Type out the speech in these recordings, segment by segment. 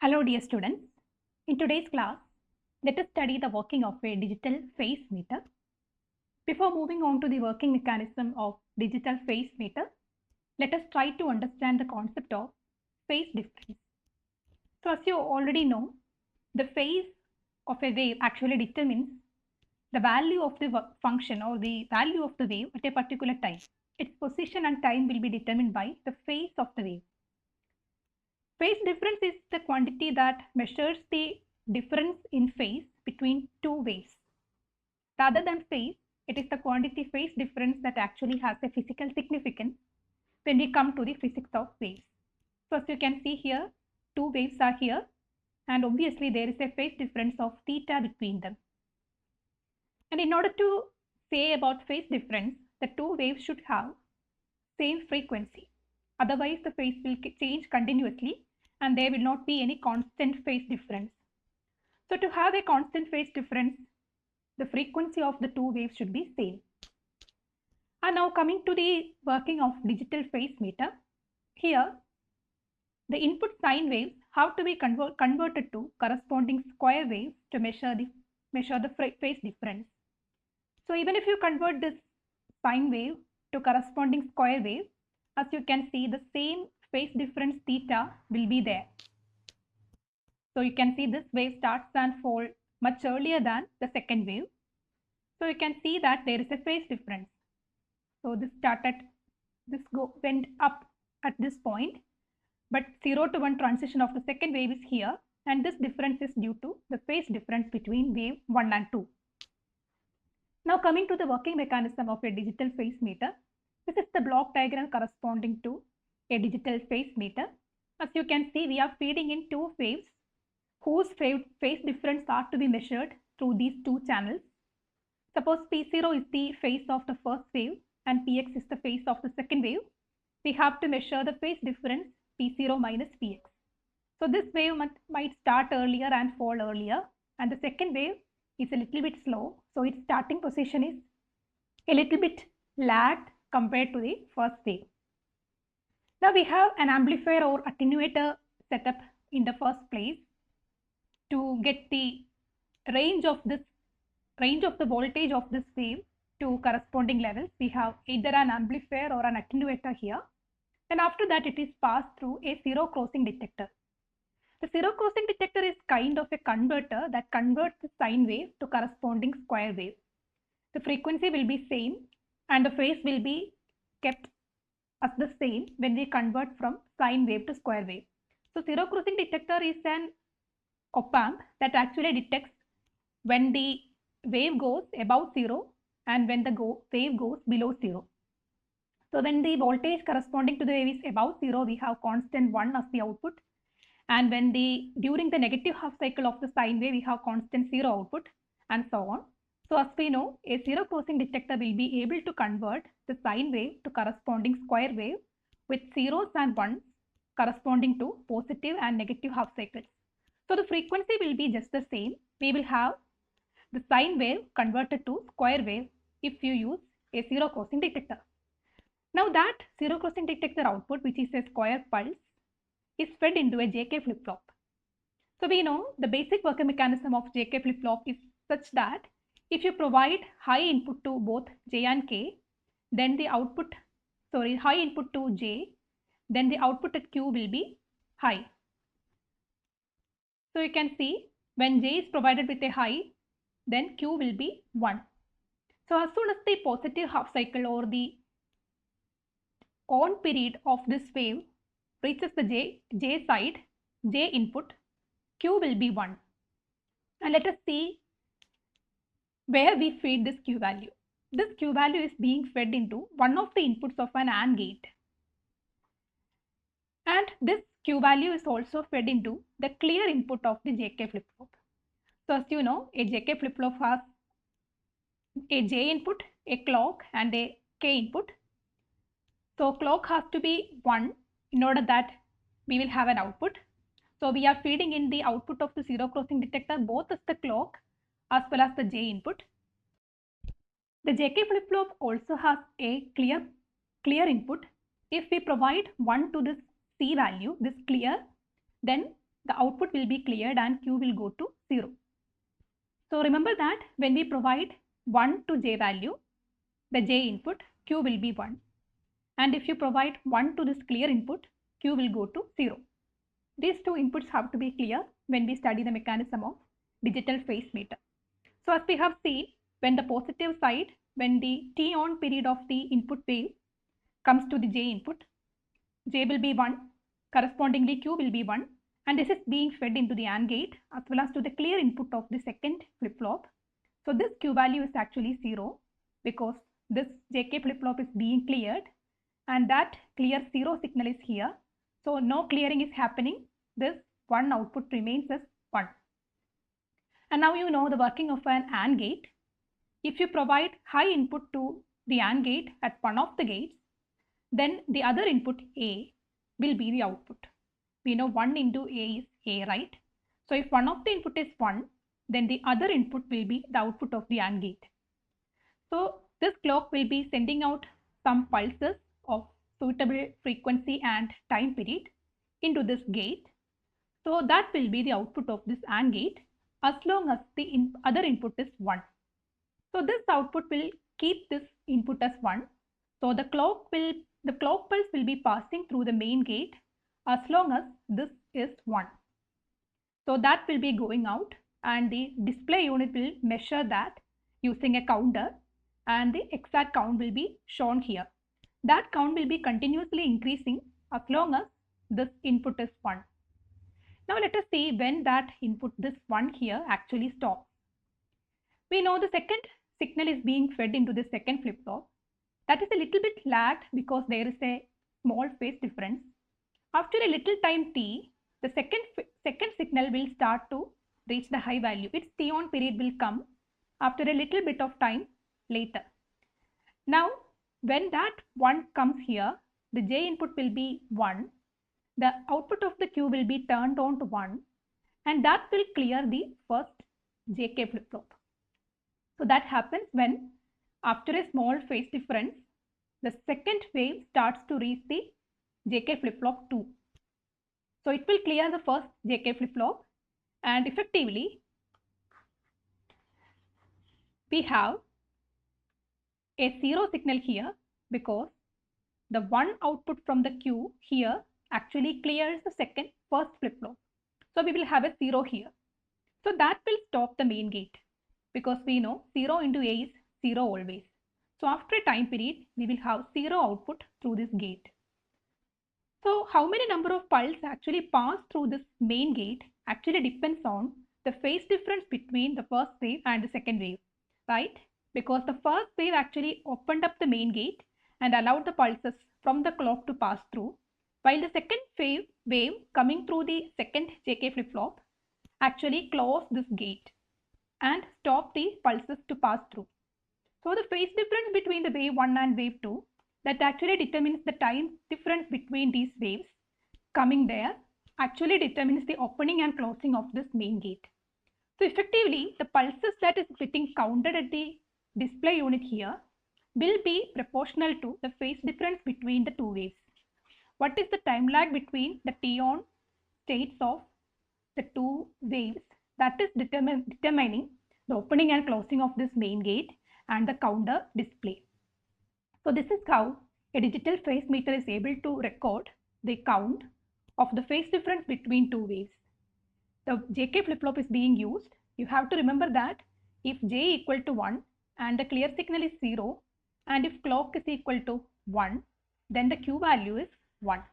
Hello dear students, in today's class, let us study the working of a digital phase meter. Before moving on to the working mechanism of digital phase meter, let us try to understand the concept of phase difference. So as you already know, the phase of a wave actually determines the value of the function or the value of the wave at a particular time. Its position and time will be determined by the phase of the wave. Phase difference is the quantity that measures the difference in phase between two waves. Rather than phase, it is the quantity phase difference that actually has a physical significance when we come to the physics of waves. So as you can see here, two waves are here and obviously there is a phase difference of theta between them. And in order to say about phase difference, the two waves should have same frequency. Otherwise, the phase will change continuously and there will not be any constant phase difference. So to have a constant phase difference, the frequency of the two waves should be same. And now coming to the working of digital phase meter, here the input sine waves have to be converted to corresponding square waves to measure the phase difference. So even if you convert this sine wave to corresponding square wave, as you can see, the same phase difference theta will be there. So you can see this wave starts and falls much earlier than the second wave. So you can see that there is a phase difference. So this went up at this point, but 0 to 1 transition of the second wave is here, and this difference is due to the phase difference between wave 1 and 2. Now coming to the working mechanism of a digital phase meter, this is the block diagram corresponding to a digital phase meter. As you can see, we are feeding in two waves whose phase difference are to be measured through these two channels. Suppose P0 is the phase of the first wave and Px is the phase of the second wave. We have to measure the phase difference P0 minus Px. So this wave might start earlier and fall earlier, and the second wave is a little bit slow. So its starting position is a little bit lagged compared to the first wave. Now we have an amplifier or attenuator setup in the first place to get the range of the voltage of this wave to corresponding levels. We have either an amplifier or an attenuator here, and after that it is passed through a zero crossing detector. The zero crossing detector is kind of a converter that converts the sine wave to corresponding square wave. The frequency will be same and the phase will be kept as the same when we convert from sine wave to square wave. So zero crossing detector is an op-amp that actually detects when the wave goes above 0 and when the wave goes below 0. So when the voltage corresponding to the wave is above 0, we have constant 1 as the output, and when during the negative half cycle of the sine wave, we have constant 0 output, and so on. So as we know, a zero crossing detector will be able to convert the sine wave to corresponding square wave with zeros and ones corresponding to positive and negative half cycles. So the frequency will be just the same. We will have the sine wave converted to square wave if you use a zero crossing detector. Now that zero crossing detector output, which is a square pulse, is fed into a JK flip-flop. So we know the basic working mechanism of JK flip-flop is such that if you provide high input to both J and K, then the output, high input to J, then the output at Q will be high. So you can see when J is provided with a high, then Q will be 1. So as soon as the positive half cycle or the on period of this wave reaches the J side, J input, Q will be 1. And let us see where we feed this Q value. This Q value is being fed into one of the inputs of an AND gate. And this Q value is also fed into the clear input of the JK flip-flop. So as you know, a JK flip-flop has a J input, a clock and a K input. So clock has to be 1 in order that we will have an output. So we are feeding in the output of the zero crossing detector both as the clock as well as the J input. The JK flip-flop also has a clear input. If we provide 1 to this C value, this clear, then the output will be cleared and Q will go to 0. So remember that when we provide 1 to J value, the J input, Q will be 1. And if you provide 1 to this clear input, Q will go to 0. These two inputs have to be clear when we study the mechanism of digital phase meter. So as we have seen, when the positive side, when the T on period of the input wave comes to the J input, J will be 1, correspondingly Q will be 1, and this is being fed into the AND gate as well as to the clear input of the second flip-flop. So this Q value is actually 0 because this JK flip-flop is being cleared and that clear 0 signal is here. So no clearing is happening. This 1 output remains as 1. And now you know the working of an AND gate. If you provide high input to the AND gate at one of the gates, then the other input A will be the output. We know 1 into A is A, right? So if one of the input is 1, then the other input will be the output of the AND gate. So this clock will be sending out some pulses of suitable frequency and time period into this gate. So that will be the output of this AND gate as long as the other input is 1. So this output will keep this input as 1. So the clock pulse will be passing through the main gate as long as this is 1. So that will be going out and the display unit will measure that using a counter and the exact count will be shown here. That count will be continuously increasing as long as this input is 1. Now let us see when that input, this 1 here, actually stops. We know the second signal is being fed into the second flip-flop. That is a little bit lagged because there is a small phase difference. After a little time t, the second signal will start to reach the high value. Its T on period will come after a little bit of time later. Now, when that 1 comes here, the J input will be 1. The output of the Q will be turned on to 1 and that will clear the first JK flip-flop. So that happens when after a small phase difference, the second wave starts to reach the JK flip-flop 2. So it will clear the first JK flip-flop and effectively we have a 0 signal here because the 1 output from the Q here actually clears the first flip-flop. So we will have a 0 here. So that will stop the main gate because we know 0 into A is 0 always. So after a time period, we will have 0 output through this gate. So how many number of pulses actually pass through this main gate actually depends on the phase difference between the first wave and the second wave, right? Because the first wave actually opened up the main gate and allowed the pulses from the clock to pass through, while the second wave coming through the second JK flip-flop actually closed this gate and stopped the pulses to pass through. So the phase difference between the wave 1 and wave 2 that actually determines the time difference between these waves coming there actually determines the opening and closing of this main gate. So effectively, the pulses that is getting counted at the display unit here will be proportional to the phase difference between the two waves. What is the time lag between the T-on states of the two waves? That is determining the opening and closing of this main gate and the counter display. So this is how a digital phase meter is able to record the count of the phase difference between two waves. The JK flip-flop is being used. You have to remember that if J equal to 1 and the clear signal is 0 and if clock is equal to 1, then the Q value is 1.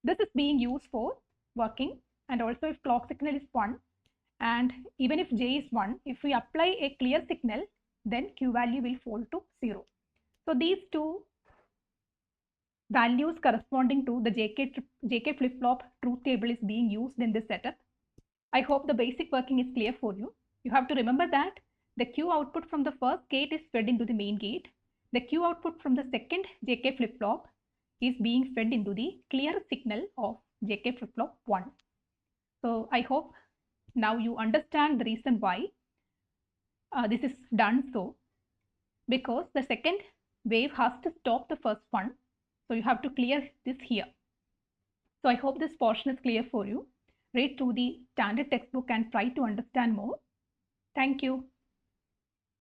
This is being used for working, and also if clock signal is 1 and even if J is 1, if we apply a clear signal, then Q value will fall to 0. So these two values corresponding to the JK flip-flop truth table is being used in this setup. I hope the basic working is clear for you. You have to remember that the Q output from the first gate is fed into the main gate. The Q output from the second JK flip-flop is being fed into the clear signal of JK flip-flop 1. So I hope now you understand the reason why this is done so, because the second wave has to stop the first one. So you have to clear this here. So I hope this portion is clear for you. read through the standard textbook and try to understand more. Thank you.